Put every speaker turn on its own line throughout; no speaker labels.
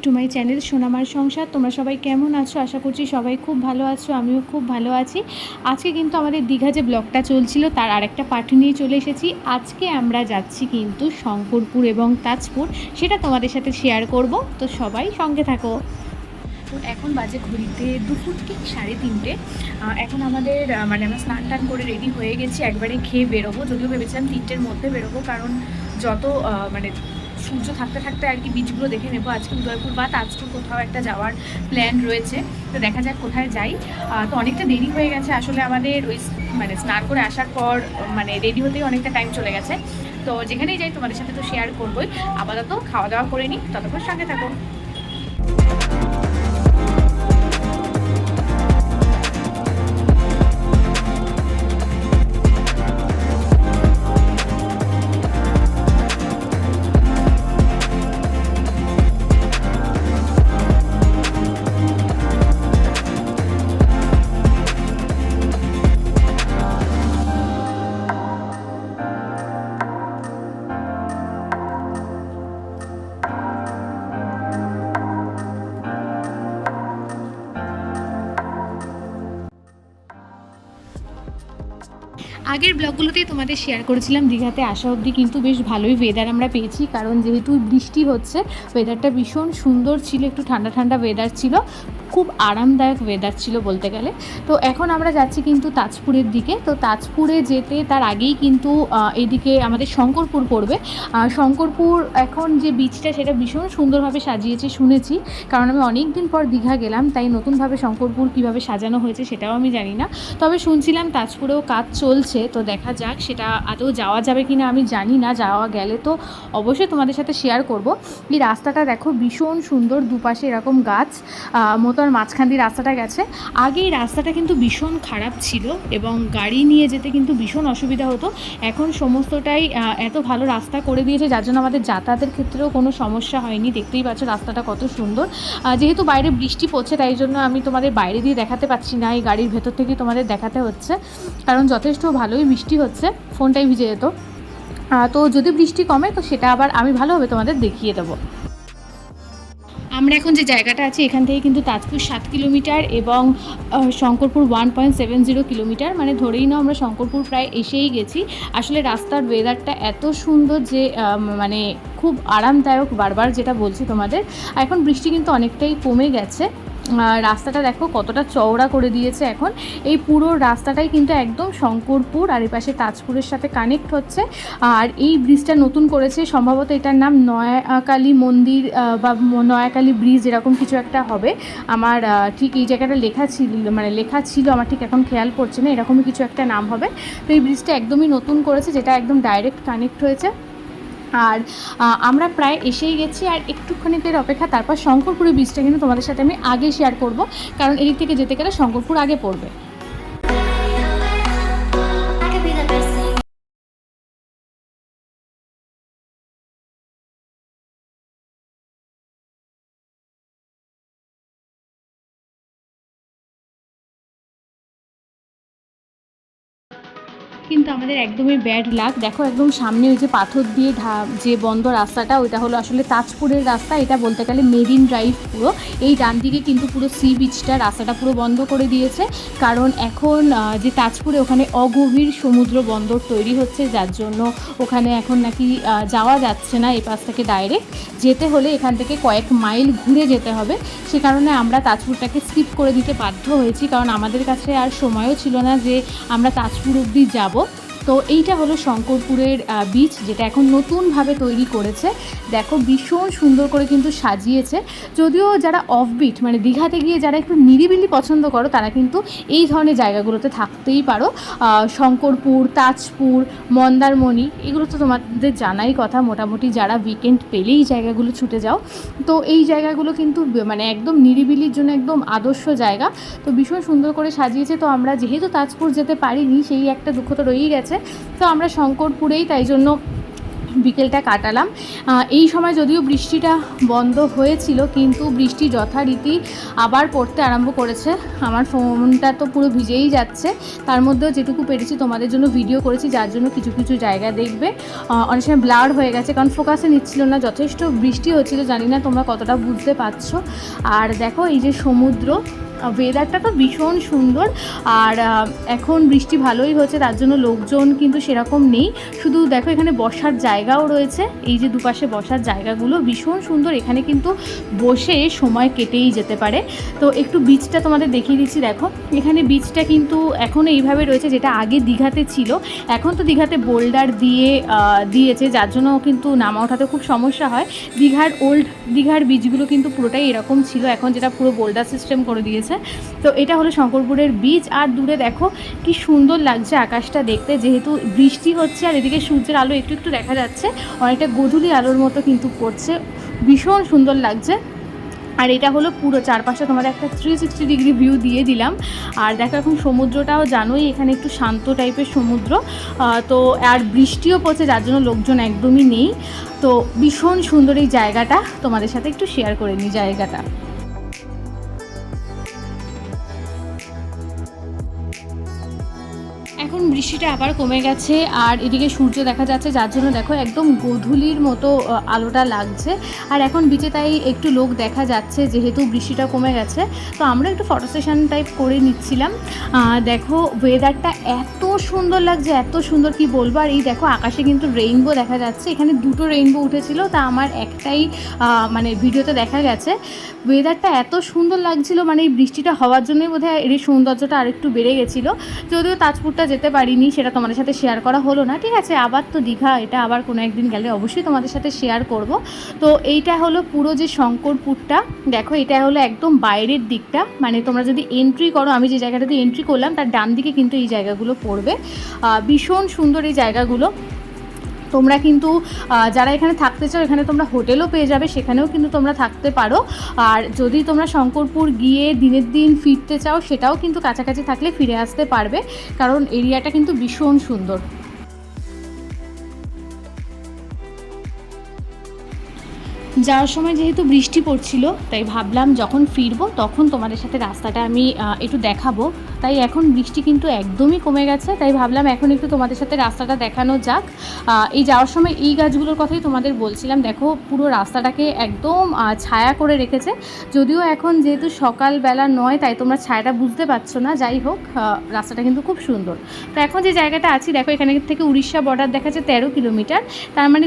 To my channel সোনামার সংসার। তোমরা সবাই কেমন আছো? আশা করছি সবাই খুব ভালো আছো, আমিও খুব ভালো আছি। আজকে কিন্তু আমাদের দীঘা যে ব্লগটা চলছিল তার আরেকটা পার্ট নিয়ে চলে এসেছি। আজকে আমরা যাচ্ছি কিন্তু শঙ্করপুর এবং তাজপুর, সেটা তোমাদের সাথে শেয়ার করব, তো সবাই সঙ্গে থাকো। তো এখন বাজে ঘড়িতে দুপুর ঠিক 3:30। এখন আমাদের আমরা স্নান টান করে রেডি হয়ে গেছি, একবারে খেয়ে বেরোবো। যদিও ভেবেছিলাম 3টের মধ্যে বেরোবো, কারণ যত সূর্য থাকতে থাকতে আর কি বিচগুলো দেখে নেবো। আজকে উদয়পুর বা তাজপুর কোথাও একটা যাওয়ার প্ল্যান রয়েছে, তো দেখা যাক কোথায় যাই। তো অনেকটা দেরি হয়ে গেছে আসলে আমাদের ওই স্নান করে আসার পর রেডি হতেই অনেকটা টাইম চলে গেছে। তো যেখানেই যাই তোমাদের সাথে তো শেয়ার করবোই। আপাতত খাওয়া দাওয়া করে নিই, ততক্ষণ সঙ্গে থাকো। আগের ব্লগগুলোতেই তোমাদের শেয়ার করেছিলাম দীঘাতে আসা অবধি কিন্তু বেশ ভালোই ওয়েদার আমরা পেয়েছি, কারণ যেহেতু বৃষ্টি হচ্ছে ওয়েদারটা ভীষণ সুন্দর ছিল, একটু ঠান্ডা ঠান্ডা ওয়েদার ছিল, খুব আরামদায়ক ওয়েদার ছিল বলতে গেলে। তো এখন আমরা যাচ্ছি কিন্তু তাজপুরের দিকে। তো তাজপুরে যেতে তার আগেই কিন্তু এদিকে আমাদের শঙ্করপুর পড়বে। শঙ্করপুর এখন যে বিচটা সেটা ভীষণ সুন্দরভাবে সাজিয়েছে শুনেছি, কারণ আমি অনেক দিন পর দীঘা গেলাম, তাই নতুনভাবে শঙ্করপুর কীভাবে সাজানো হয়েছে সেটাও আমি জানি না। তবে শুনছিলাম তাজপুরেও কাজ চলছে, তো দেখা যাক সেটা আদৌ যাওয়া যাবে কি না আমি জানি না। যাওয়া গেলে তো অবশ্যই তোমাদের সাথে শেয়ার করব। এই রাস্তাটা দেখো ভীষণ সুন্দর, দুপাশে এরকম গাছ মতো, আর মাঝখান দিয়ে রাস্তাটা গেছে। আগে এই রাস্তাটা কিন্তু ভীষণ খারাপ ছিল এবং গাড়ি নিয়ে যেতে কিন্তু ভীষণ অসুবিধা হতো। এখন সমস্তটাই এত ভালো রাস্তা করে দিয়েছে, যার জন্য আমাদের যাতায়াতের ক্ষেত্রেও কোনো সমস্যা হয়নি। দেখতেই পাচ্ছ রাস্তাটা কত সুন্দর। যেহেতু বাইরে বৃষ্টি পড়ছে তাই জন্য আমি তোমাদের বাইরে দিয়ে দেখাতে পাচ্ছি না, এই গাড়ির ভেতর থেকেই তোমাদের দেখাতে হচ্ছে, কারণ যথেষ্ট ভালোই বৃষ্টি হচ্ছে, ফোনটাই ভিজে যেত। তো যদি বৃষ্টি কমে তো সেটা আবার আমি ভালোভাবে তোমাদের দেখিয়ে দেবো। আমরা এখন যে জায়গাটা আছি এখান থেকে কিন্তু তাজপুর 7 কিলোমিটার এবং শঙ্করপুর 1.70 কিলোমিটার, ধরেই নাও আমরা শঙ্করপুর প্রায় এসেই গেছি। আসলে রাস্তার ওয়েদারটা এত সুন্দর যে খুব আরামদায়ক, বারবার যেটা বলছি তোমাদের। এখন বৃষ্টি কিন্তু অনেকটাই কমে গেছে। রাস্তাটা দেখো কতটা চওড়া করে দিয়েছে এখন। এই পুরো রাস্তাটাই কিন্তু একদম শঙ্করপুর আর এই পাশে তাজপুরের সাথে কানেক্ট হচ্ছে। আর এই ব্রিজটা নতুন করেছে, সম্ভবত এটার নাম নয়াকালী মন্দির বা নয়াকালী ব্রিজ এরকম কিছু একটা হবে। আমার ঠিক এই জায়গাটা লেখা ছিল আমার ঠিক এখন খেয়াল পড়ছে না, এরকমই কিছু একটা নাম হবে। তো এই ব্রিজটা একদমই নতুন করেছে, যেটা একদম ডাইরেক্ট কানেক্ট হয়েছে। আর আমরা প্রায় এসেই গেছি, আর একটুখানিদের অপেক্ষা, তারপর শঙ্করপুরের বীজটা কিন্তু তোমাদের সাথে আমি আগে শেয়ার করব, কারণ এদিক থেকে যেতে গেলে শঙ্করপুর আগে পড়বে। কিন্তু আমাদের একদমই ব্যাড লাক, দেখো একদম সামনে ওই যে পাথর দিয়ে যে বন্ধ রাস্তাটা, ওইটা হলো আসলে তাজপুরের রাস্তা। এটা বলতে গেলে মেরিন ড্রাইভ পুরো। এই ডান দিকে কিন্তু পুরো সি বিচটা, রাস্তাটা পুরো বন্ধ করে দিয়েছে, কারণ এখন যে তাজপুরে ওখানে অগভীর সমুদ্র বন্দর তৈরি হচ্ছে, যার জন্য ওখানে এখন নাকি যাওয়া যাচ্ছে না এই পাশ থেকে ডাইরেক্ট। যেতে হলে এখান থেকে কয়েক মাইল ঘুরে যেতে হবে। সে কারণে আমরা তাজপুরটাকে স্কিপ করে দিতে বাধ্য হয়েছি, কারণ আমাদের কাছে আর সময়ও ছিল না যে আমরা তাজপুর অবধি যাব। তো এইটা হলো শঙ্করপুরের বিচ, যেটা এখন নতুনভাবে তৈরি করেছে। দেখো ভীষণ সুন্দর করে কিন্তু সাজিয়েছে। যদিও যারা অফবিট দীঘাতে গিয়ে যারা একটু নিরিবিলি পছন্দ করো তারা কিন্তু এই ধরনের জায়গাগুলোতে থাকতেই পারো। শঙ্করপুর, তাজপুর, মন্দারমণি, এগুলো তো তোমাদের জানাই কথা, মোটামুটি যারা উইকেন্ড পেলেই জায়গাগুলো ছুটে যাও। তো এই জায়গাগুলো কিন্তু একদম নিরিবিলির জন্য একদম আদর্শ জায়গা। তো ভীষণ সুন্দর করে সাজিয়েছে। তো আমরা যেহেতু তাজপুর যেতে পারিনি, সেই একটা দুঃখ তো রয়েই গেছে। তো আমরা শঙ্করপুরেই তাই জন্য বিকেলটা কাটালাম। এই সময় যদিও বৃষ্টিটা বন্ধ হয়েছিল, কিন্তু বৃষ্টি যথারীতি আবার পড়তে আরম্ভ করেছে। আমার ফোনটা তো পুরো ভিজেই যাচ্ছে, তার মধ্যেও যেটুকু পেরেছি তোমাদের জন্য ভিডিও করেছি, যার জন্য কিছু কিছু জায়গা দেখবে অনেক সময় ব্লার হয়ে গেছে, কারণ ফোকাসে নিচ্ছিল না, যথেষ্ট বৃষ্টি হচ্ছিল। জানি না তোমরা কতটা বুঝতে পারছো। আর দেখো এই যে সমুদ্র, ওয়েদারটা তো ভীষণ সুন্দর। আর এখন বৃষ্টি ভালোই হচ্ছে, তার জন্য লোকজন কিন্তু সেরকম নেই। শুধু দেখো এখানে বসার জায়গাও রয়েছে, এই যে দুপাশে বসার জায়গাগুলো ভীষণ সুন্দর। এখানে কিন্তু বসে সময় কেটেই যেতে পারে। তো একটু বিচটা তোমাদের দেখিয়ে দিচ্ছি। দেখো এখানে বিচটা কিন্তু এখনও এইভাবে রয়েছে, যেটা আগে দীঘাতে ছিল। এখন তো দীঘাতে বোল্ডার দিয়েছে, যার জন্য কিন্তু নামা ওঠাতে খুব সমস্যা হয়। দীঘার বিচগুলো কিন্তু পুরোটাই এরকম ছিল, এখন যেটা পুরো বোল্ডার সিস্টেম করে দিয়েছে। তো এটা হলো শঙ্করপুরের বিচ। আর দূরে দেখো কি সুন্দর লাগছে আকাশটা দেখতে, যেহেতু বৃষ্টি হচ্ছে আর এদিকে সূর্যের আলো একটু একটু দেখা যাচ্ছে, অনেকটা গোধূলি আলোর মতো কিন্তু পড়ছে, ভীষণ সুন্দর লাগছে। আর এটা হলো পুরো চারপাশে তোমাদের একটা 360 ডিগ্রি ভিউ দিয়ে দিলাম। আর দেখো এখন সমুদ্রটাও জানোই এখানে একটু শান্ত টাইপের সমুদ্র, তো আর বৃষ্টিও পড়ছে, যার জন্য লোকজন একদমই নেই। তো ভীষণ সুন্দর এই জায়গাটা, তোমাদের সাথে একটু শেয়ার করে নিই জায়গাটা। এখন বৃষ্টিটা আবার কমে গেছে আর এদিকে সূর্য দেখা যাচ্ছে, যার জন্য দেখো একদম গোধূলির মতো আলোটা লাগছে। আর এখন বিচে তাই একটু লোক দেখা যাচ্ছে, যেহেতু বৃষ্টিটা কমে গেছে। তো আমরা একটু ফটো সেশন টাইপ করে নিচ্ছিলাম। দেখো ওয়েদারটা এত সুন্দর লাগছে, এত সুন্দর কি বলবো। আর এই দেখো আকাশে কিন্তু রেইনবো দেখা যাচ্ছে, এখানে দুটো রেইনবো উঠেছিল, তা আমার একটাই মানে ভিডিওতে দেখা গেছে। ওয়েদারটা এত সুন্দর লাগছিল, মানে এই বৃষ্টিটা হওয়ার জন্যই বোধহয় এর সৌন্দর্যটা আর একটু বেড়ে গেছিলো। যদিও তাজপুরটা যেতে পারিনি, সেটা তোমাদের সাথে শেয়ার করা হলো না। ঠিক আছে, আবার তো দীঘা, এটা আবার কোনো একদিন গেলে অবশ্যই তোমাদের সাথে শেয়ার করব। তো এইটা হলো পুরো যে শঙ্করপুরটা, দেখো এটা হলো একদম বাইরের দিকটা, মানে তোমরা যদি এন্ট্রি করো, আমি যে জায়গাটাতে এন্ট্রি করলাম তার ডান দিকে কিন্তু এই জায়গাগুলো পড়বে। ভীষণ সুন্দর এই জায়গাগুলো। তোমরা কিন্তু যারা এখানে থাকতে চাও, এখানে তোমরা হোটেলও পেয়ে যাবে, সেখানেও কিন্তু তোমরা থাকতে পারো। আর যদি তোমরা শঙ্করপুর গিয়ে দিনের দিন ফিরতে চাও, সেটাও কিন্তু কাছাকাছি থাকলে ফিরে আসতে পারবে, কারণ এরিয়াটা কিন্তু ভীষণ সুন্দর। যাওয়ার সময় যেহেতু বৃষ্টি পড়ছিল, তাই ভাবলাম যখন ফিরবো তখন তোমাদের সাথে রাস্তাটা আমি একটু দেখাবো। তাই এখন বৃষ্টি কিন্তু একদমই কমে গেছে, তাই ভাবলাম এখন একটু তোমাদের সাথে রাস্তাটা দেখানো যাক। এই যাওয়ার সময় এই গাছগুলোর কথাই তোমাদের বলছিলাম। দেখো পুরো রাস্তাটাকে একদম ছায়া করে রেখেছে, যদিও এখন যেহেতু সকালবেলা নয়, তাই তোমরা ছায়াটা বুঝতে পারছো না। যাই হোক, রাস্তাটা কিন্তু খুব সুন্দর। তো এখন যে জায়গাটা আছি, দেখো এখানে থেকে উড়িষ্যা বর্ডার দেখা যাচ্ছে 13 কিলোমিটার। তার মানে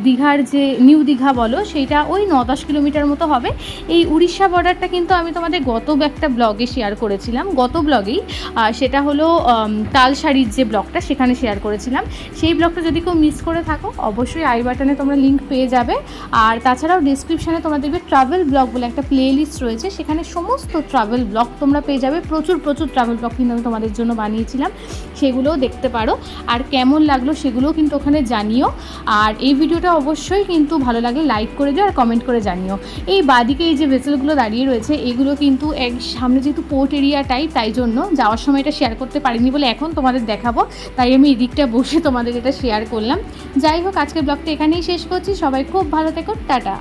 দীঘার যে নিউ দীঘা বলো, সেইটা ওই 9-10 কিলোমিটার মতো হবে। এই উড়িষ্যা বর্ডারটা কিন্তু আমি তোমাদের গত একটা ব্লগে শেয়ার করেছিলাম, গত ব্লগেই, সেটা হলো তালসারির যে ব্লগটা, সেখানে শেয়ার করেছিলাম। সেই ব্লগটা যদি কেউ মিস করে থাকো, অবশ্যই আই বাটনে তোমরা লিঙ্ক পেয়ে যাবে। আর তাছাড়াও ডিসক্রিপশানে তোমরা দেখবে ট্রাভেল ব্লগ বলে একটা প্লে লিস্ট রয়েছে, সেখানে সমস্ত ট্রাভেল ব্লগ তোমরা পেয়ে যাবে। প্রচুর ট্রাভেল ব্লগ কিন্তু আমি তোমাদের জন্য বানিয়েছিলাম, সেগুলোও দেখতে পারো। আর কেমন লাগলো সেগুলোও কিন্তু ওখানে জানিও। আর এই ভিডিওটা অবশ্যই কিন্তু ভালো লাগলে লাইক করে দিও আর কমেন্ট করে জানিও। এই বাদিকে এই যে ভেসেলগুলো দাঁড়িয়ে রয়েছে, এগুলো কিন্তু সামনে যেহেতু পোর্ট এরিয়া টাইপ, তাই জন্য যাওয়ার সময় এটা শেয়ার করতে পারিনি বলে এখন তোমাদের দেখাবো, তাই আমি এদিকটা বসে তোমাদের এটা শেয়ার করলাম। যাই হোক, আজকের ব্লগটা এখানেই শেষ করছি। সবাই খুব ভালো থেকো, টাটা।